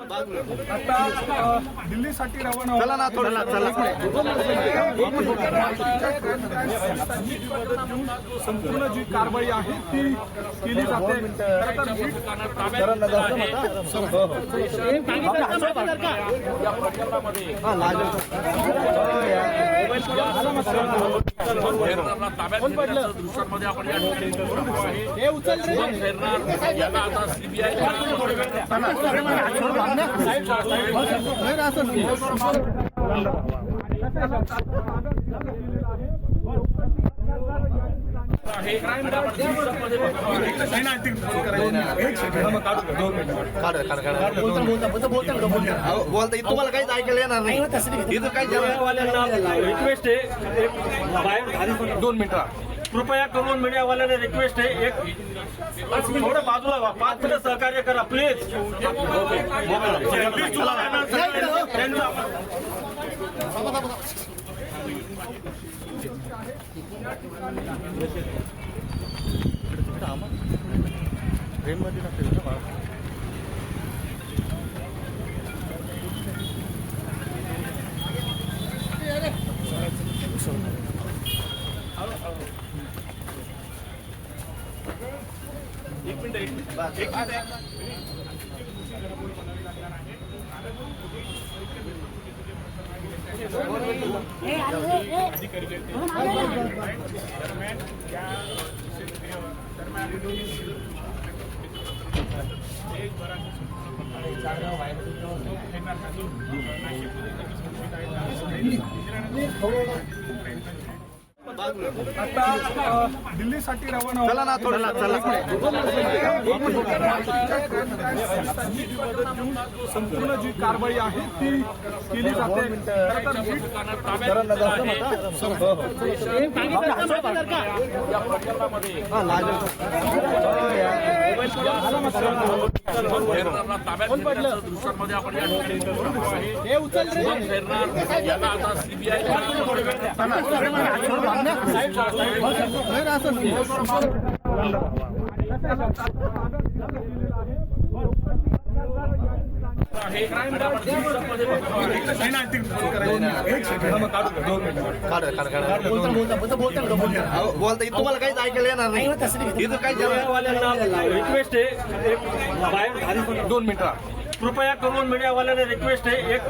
आता दिल्लीसाठी रवाना चला ना थोडं संपूर्ण जी कारवाई आहे ती केली दृश्यांमध्ये आपण या ठिकाणी आता सीबीआय बोलता तुम्हाला काहीच ऐकायला येणार नाही इथं काही रिक्वेस्ट आहे बाहेर 2 मिनिटं कृपया करून मीडियावाल्यांना रिक्वेस्ट आहे एक थोडं बाजूला व्हा 5 मिनिटं सहकार्य करा प्लीज ट्रेनमध्ये नसेल ना एक मिनिट आता दिल्लीसाठी रवाना चला ना थोडं संपूर्ण जी कारवाई आहे ती केली दृश्यांमध्ये आपण आता सीबीआय बोलता तुम्हाला काहीच ऐकायला येणार नाही इथं काही रिक्वेस्ट आहे बाहेर 2 मिनिटं कृपया करून मीडियावाल्यांना रिक्वेस्ट आहे एक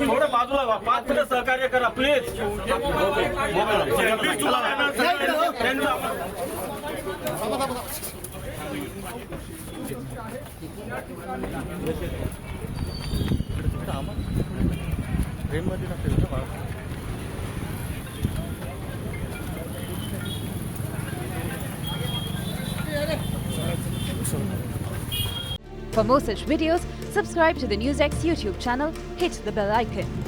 थोडं बाजूला व्हा 5 मिनिटं सहकार्य करा प्लीज ट्रेनमध्ये नसेल ना For more such videos, subscribe to the NewsX YouTube channel, hit the bell icon.